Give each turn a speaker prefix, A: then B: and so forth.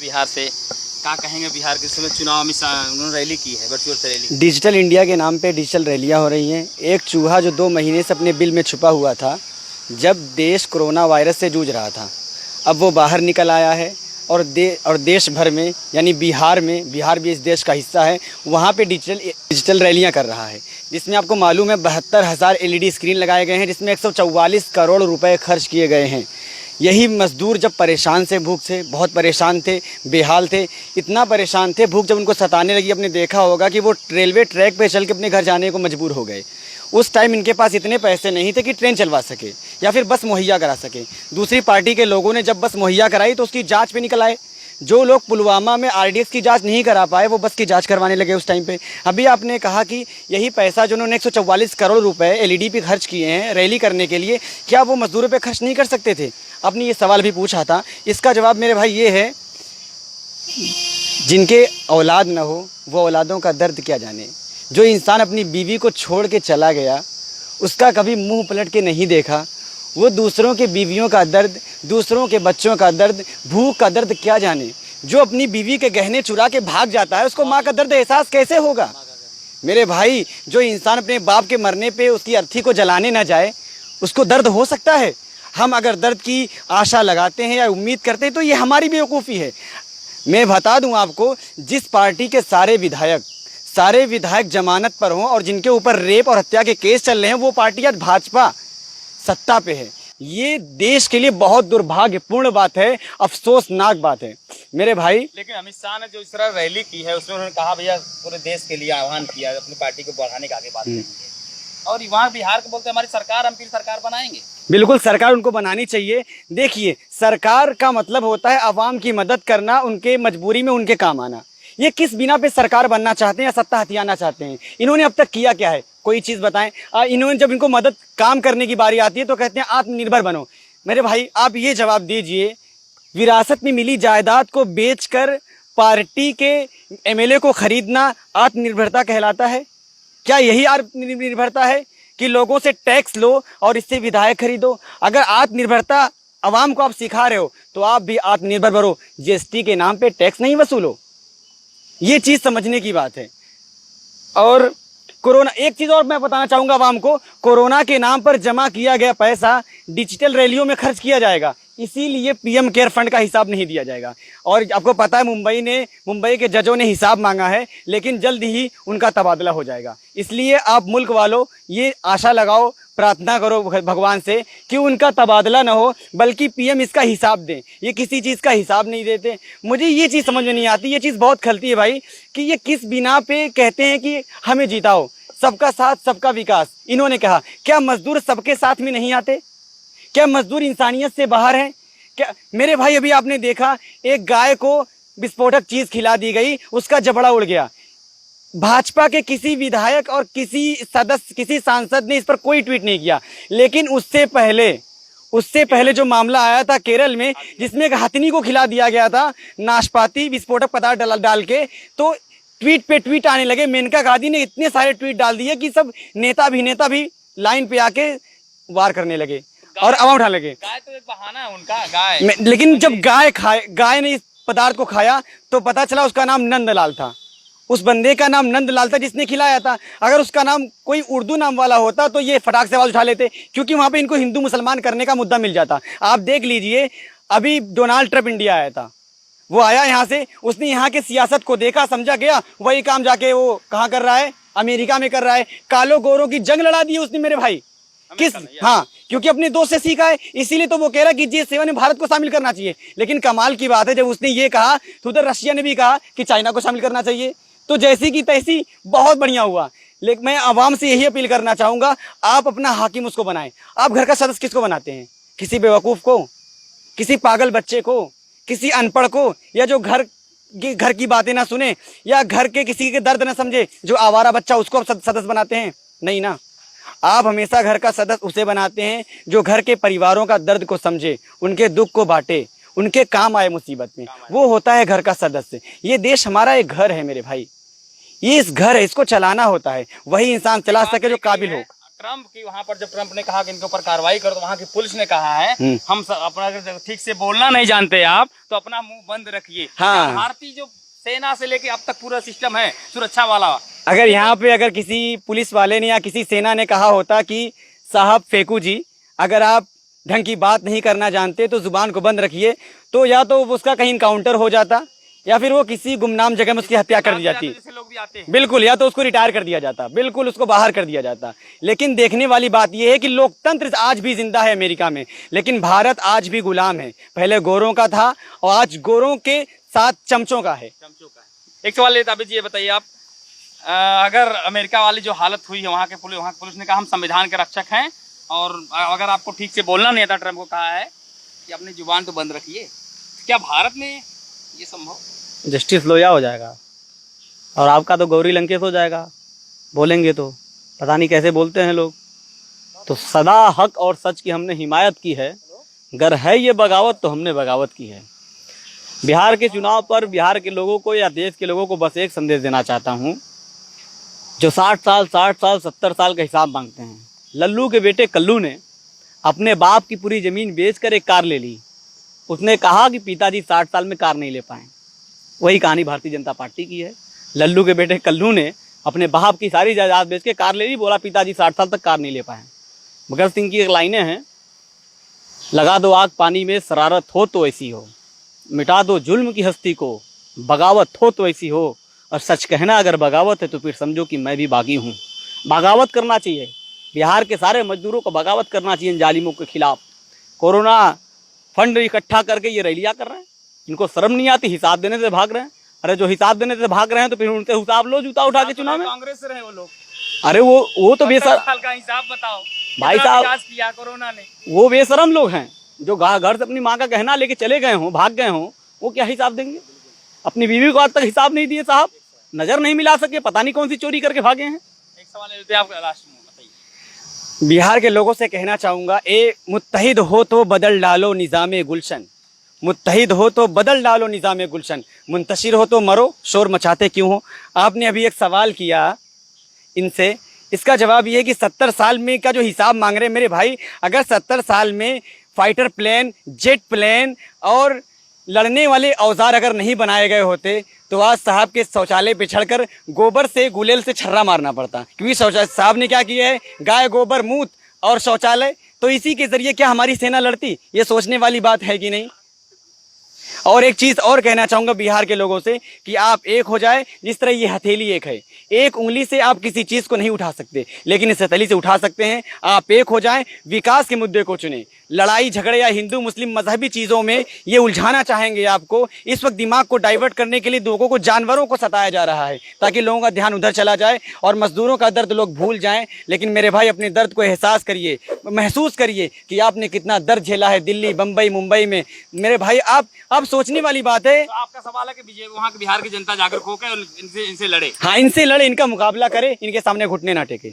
A: बिहार से, क्या कहेंगे बिहार के समय चुनाव में उन्होंने रैली की है, वर्चुअल रैली।
B: डिजिटल इंडिया के नाम पे डिजिटल रैलियां हो रही हैं। एक चूहा जो 2 महीने से अपने बिल में छुपा हुआ था, जब देश कोरोना वायरस से जूझ रहा था, अब वो बाहर निकल आया है और देश भर में, यानी बिहार में, बिहार भी इस देश का हिस्सा है, वहाँ पे डिजिटल रैलियाँ कर रहा है, जिसमें आपको मालूम है 72,000 LED स्क्रीन लगाए गए हैं, जिसमें 144 करोड़ रुपए खर्च किए गए हैं। यही मज़दूर जब परेशान से भूख से, बहुत परेशान थे, बेहाल थे, इतना परेशान थे, भूख जब उनको सताने लगी, आपने देखा होगा कि वो रेलवे ट्रैक पे चल के अपने घर जाने को मजबूर हो गए। उस टाइम इनके पास इतने पैसे नहीं थे कि ट्रेन चलवा सके या फिर बस मुहैया करा सके। दूसरी पार्टी के लोगों ने जब बस मुहैया कराई तो उसकी जांच पे निकल आए। जो लोग पुलवामा में RDX की जांच नहीं करा पाए, वो बस की जांच करवाने लगे उस टाइम पे। अभी आपने कहा कि यही पैसा जो उन्होंने 144 करोड़ रुपए LED पे खर्च किए हैं रैली करने के लिए, क्या वो मजदूरों पे खर्च नहीं कर सकते थे? आपने ये सवाल भी पूछा था। इसका जवाब मेरे भाई ये है, जिनके औलाद न हो वो औलादों का दर्द क्या जाने। जो इंसान अपनी बीवी को छोड़ के चला गया, उसका कभी मुंह पलट के नहीं देखा, वो दूसरों के बीवियों का दर्द, दूसरों के बच्चों का दर्द, भूख का दर्द क्या जाने। जो अपनी बीवी के गहने चुरा के भाग जाता है, उसको माँ का दर्द एहसास कैसे होगा? मेरे भाई, जो इंसान अपने बाप के मरने पे उसकी अर्थी को जलाने ना जाए, उसको दर्द हो सकता है? हम अगर दर्द की आशा लगाते हैं या उम्मीद करते हैं तो ये हमारी बेवकूफ़ी है। मैं बता दूं आपको, जिस पार्टी के सारे विधायक जमानत पर हों और जिनके ऊपर रेप और हत्या के केस चल रहे हैं, वो पार्टी आज भाजपा सत्ता पे है। ये देश के लिए बहुत दुर्भाग्यपूर्ण बात है, अफसोसनाक बात है मेरे भाई।
A: लेकिन अमित शाह ने जो इस तरह रैली की है, उसमें उन्होंने कहा भैया पूरे देश के लिए आह्वान किया, अपनी पार्टी को बढ़ाने का आगे बात करेंगे। और वहाँ बिहार को बोलते हमारी सरकार, हम फिर सरकार बनाएंगे।
B: बिल्कुल, सरकार उनको बनानी चाहिए। देखिए, सरकार का मतलब होता है आवाम की मदद करना, उनके मजबूरी में उनके काम आना। ये किस बिना पे सरकार बनना चाहते हैं या सत्ता हथियाना चाहते हैं? इन्होंने अब तक किया क्या है? कोई चीज़ बताएं। इन्होंने जब इनको मदद काम करने की बारी आती है तो कहते हैं आत्मनिर्भर बनो। मेरे भाई, आप ये जवाब दीजिए, विरासत में मिली जायदाद को बेचकर पार्टी के MLA को खरीदना आत्मनिर्भरता कहलाता है? क्या यही आत्मनिर्भरता है कि लोगों से टैक्स लो और इससे विधायक खरीदो? अगर आत्मनिर्भरता आवाम को आप सिखा रहे हो तो आप भी आत्मनिर्भर बनो। GST के नाम पे टैक्स नहीं वसूलो। ये चीज़ समझने की बात है। और कोरोना, एक चीज़ और मैं बताना चाहूँगा आवाम को, कोरोना के नाम पर जमा किया गया पैसा डिजिटल रैलियों में खर्च किया जाएगा, इसीलिए PM केयर फंड का हिसाब नहीं दिया जाएगा। और आपको पता है, मुंबई के जजों ने हिसाब मांगा है, लेकिन जल्द ही उनका तबादला हो जाएगा। इसलिए आप मुल्क वालों ये आशा लगाओ, प्रार्थना करो भगवान से कि उनका तबादला ना हो, बल्कि PM इसका हिसाब दें। ये किसी चीज़ का हिसाब नहीं देते। मुझे ये चीज़ समझ में नहीं आती, ये चीज़ बहुत खलती है भाई, कि ये किस बिना पे कहते हैं कि हमें जिताओ, सबका साथ सबका विकास। इन्होंने कहा, क्या मजदूर सबके साथ में नहीं आते? क्या मजदूर इंसानियत से बाहर हैं? क्या मेरे भाई, अभी आपने देखा एक गाय को विस्फोटक चीज़ खिला दी गई, उसका जबड़ा उड़ गया। भाजपा के किसी विधायक और किसी सदस्य, किसी सांसद ने इस पर कोई ट्वीट नहीं किया। लेकिन उससे पहले जो मामला आया था केरल में, जिसमें एक हथिनी को खिला दिया गया था नाशपाती विस्फोटक पदार्थ डाल के, तो ट्वीट पे ट्वीट आने लगे। मेनका गांधी ने इतने सारे ट्वीट डाल दिए कि सब नेता भी लाइन पे आके वार करने लगे और आवाज उठाने लगे।
A: गाय तो एक बहाना है उनका, गाय।
B: लेकिन जब गाय ने इस पदार्थ को खाया तो पता चला उसका नाम नंदलाल था। उस बंदे का नाम नंदलाल था जिसने खिलाया था। अगर उसका नाम कोई उर्दू नाम वाला होता तो ये फटाक से आवाज उठा लेते, क्योंकि वहां पे इनको हिंदू मुसलमान करने का मुद्दा मिल जाता। आप देख लीजिए, अभी डोनाल्ड ट्रंप इंडिया आया था, वो आया यहाँ से, उसने यहाँ के सियासत को देखा, समझा, गया, वही काम जाके वो कहाँ कर रहा है? अमेरिका में कर रहा है। कालो गोरों की जंग लड़ा दी उसने मेरे भाई। हाँ, क्योंकि अपने दोस्त से सीखा है, इसीलिए तो वो कह रहा है कि G7 में भारत को शामिल करना चाहिए। लेकिन कमाल की बात है, जब उसने ये कहा तो उधर रशिया ने भी कहा कि चाइना को शामिल करना चाहिए। तो जैसी की तैसी, बहुत बढ़िया हुआ। लेकिन मैं आवाम से यही अपील करना चाहूँगा, आप अपना हाकिम उसको बनाएं। आप घर का सदस्य किसको बनाते हैं? किसी बेवकूफ़ को, किसी पागल बच्चे को, किसी अनपढ़ को, या जो घर की बातें ना सुने, या घर के किसी के दर्द ना समझे, जो आवारा बच्चा, उसको आप सदस्य बनाते हैं? नहीं ना। आप हमेशा घर का सदस्य उसे बनाते हैं जो घर के परिवारों का दर्द को समझे, उनके दुख को बांटे, उनके काम आए मुसीबत में। वो होता है घर का सदस्य। ये देश हमारा एक घर है मेरे भाई, ये इस घर है, इसको चलाना होता है। वही इंसान चला सके जो काबिल हो।
A: ट्रम्प की वहाँ पर जब ट्रम्प ने कहा कि इनके ऊपर कार्रवाई करो तो वहाँ की पुलिस ने कहा है हम अपना अगर ठीक से बोलना नहीं जानते आप तो अपना मुंह बंद रखिए।
B: हाँ।
A: भारतीय जो सेना से लेके अब तक पूरा सिस्टम है सुरक्षा वाला।
B: अगर यहाँ पे अगर किसी पुलिस वाले ने या किसी सेना ने कहा होता कि साहब फेकू जी, अगर आप ढंग की बात नहीं करना जानते तो जुबान को बंद रखिए, तो या तो उसका कहीं इनकाउंटर हो जाता या फिर वो किसी गुमनाम जगह में उसकी हत्या कर दी जाती।
A: जैसे लोग भी आते हैं।
B: बिल्कुल, या तो उसको रिटायर कर दिया जाता, बिल्कुल उसको बाहर कर दिया जाता। लेकिन देखने वाली बात यह है कि लोकतंत्र आज भी जिंदा है अमेरिका में, लेकिन भारत आज भी गुलाम है। पहले गोरों का था और आज गोरों के साथ चमचों का है।
A: एक सवाल लेता जी, ये बताइए आप, अगर अमेरिका वाली जो हालत हुई है वहाँ की पुलिस ने कहा हम संविधान के रक्षक हैं और अगर आपको ठीक से बोलना नहीं आता, ट्रम्प को कहा है कि अपनी जुबान तो बंद रखिए, क्या भारत में ये संभव?
C: जस्टिस लोया हो जाएगा और आपका तो गौरी लंकेश हो जाएगा। बोलेंगे तो पता नहीं कैसे बोलते हैं लोग। तो सदा हक और सच की हमने हिमायत की है, अगर है ये बगावत तो हमने बगावत की है। बिहार के चुनाव पर बिहार के लोगों को या देश के लोगों को बस एक संदेश देना चाहता हूँ, जो 60 साल 70 साल का हिसाब मांगते हैं। लल्लू के बेटे कल्लू ने अपने बाप की पूरी ज़मीन बेचकर एक कार ले ली। उसने कहा कि पिताजी 60 साल में कार नहीं ले पाए। वही कहानी भारतीय जनता पार्टी की है। लल्लू के बेटे कल्लू ने अपने बाप की सारी जायदाद बेच के कार ले ली, बोला पिताजी 60 साल तक कार नहीं ले पाए। भगत सिंह की एक लाइनें हैं, लगा दो आग पानी में शरारत हो तो ऐसी हो, मिटा दो जुल्म की हस्ती को, बगावत हो तो ऐसी हो, और सच कहना अगर बगावत है तो फिर समझो कि मैं भी बागी हूँ। बगावत करना चाहिए, बिहार के सारे मजदूरों को बगावत करना चाहिए इन जालिमों के खिलाफ। कोरोना फंड इकट्ठा करके ये रैलियाँ कर रहे हैं, इनको शर्म नहीं आती, हिसाब देने से भाग रहे हैं। अरे जो हिसाब देने से भाग रहे हैं तो फिर उनसे हिसाब लो जूता उठा के चुनाव में।
A: कांग्रेस से रहे वो लोग।
C: अरे वो तो बेशरम
A: साल का हिसाब बताओ
C: भाई साहब,
A: विकास किया कोरोना ने।
C: वो बेशरम लोग हैं जो घर से अपनी माँ का गहना लेके चले गए हों, भाग गए हों, वो क्या हिसाब देंगे? अपनी बीवी को आज तक हिसाब नहीं दिए साहब, नजर नहीं मिला सके, पता नहीं कौन सी चोरी करके भागे हैं।
A: एक सवाल लेते हैं आप लास्ट में, बताइए।
B: बिहार के लोगों से कहना चाहूँगा, मुत्तहिद हो तो बदल डालो निज़ाम गुलशन, मुत्तहिद हो तो बदल डालो निज़ाम गुलशन, मुंतशिर हो तो मरो, शोर मचाते क्यों हो। आपने अभी एक सवाल किया इनसे, इसका जवाब ये है कि 70 साल में का जो हिसाब मांग रहे हैं मेरे भाई, अगर 70 साल में फाइटर प्लेन, जेट प्लेन और लड़ने वाले औजार अगर नहीं बनाए गए होते तो आज साहब के शौचालय पे चढ़कर गोबर से गुलेल से छर्रा मारना पड़ता। क्योंकि शौचालय साहब ने क्या किया है, गाय गोबर मूत और शौचालय, तो इसी के जरिए क्या हमारी सेना लड़ती? ये सोचने वाली बात है कि नहीं। और एक चीज़ और कहना चाहूँगा बिहार के लोगों से कि आप एक हो जाए, जिस तरह ये हथेली एक है, एक उंगली से आप किसी चीज़ को नहीं उठा सकते, लेकिन इस हथेली से उठा सकते हैं। आप एक हो जाएं, विकास के मुद्दे को चुनें। लड़ाई झगड़े या हिंदू मुस्लिम मजहबी चीज़ों में ये उलझाना चाहेंगे आपको। इस वक्त दिमाग को डाइवर्ट करने के लिए लोगों को जानवरों को सताया जा रहा है ताकि लोगों का ध्यान उधर चला जाए और मजदूरों का दर्द लोग भूल जाएं। लेकिन मेरे भाई अपने दर्द को एहसास करिए, महसूस करिए कि आपने कितना दर्द झेला है दिल्ली, बम्बई, मुंबई में। मेरे भाई आप सोचने वाली बात है।
A: तो आपका सवाल है कि वहाँ के बिहार की जनता जागरूक होकर इनसे लड़े।
B: हाँ, इनसे लड़े, इनका मुकाबला करे, इनके सामने घुटने ना टेके।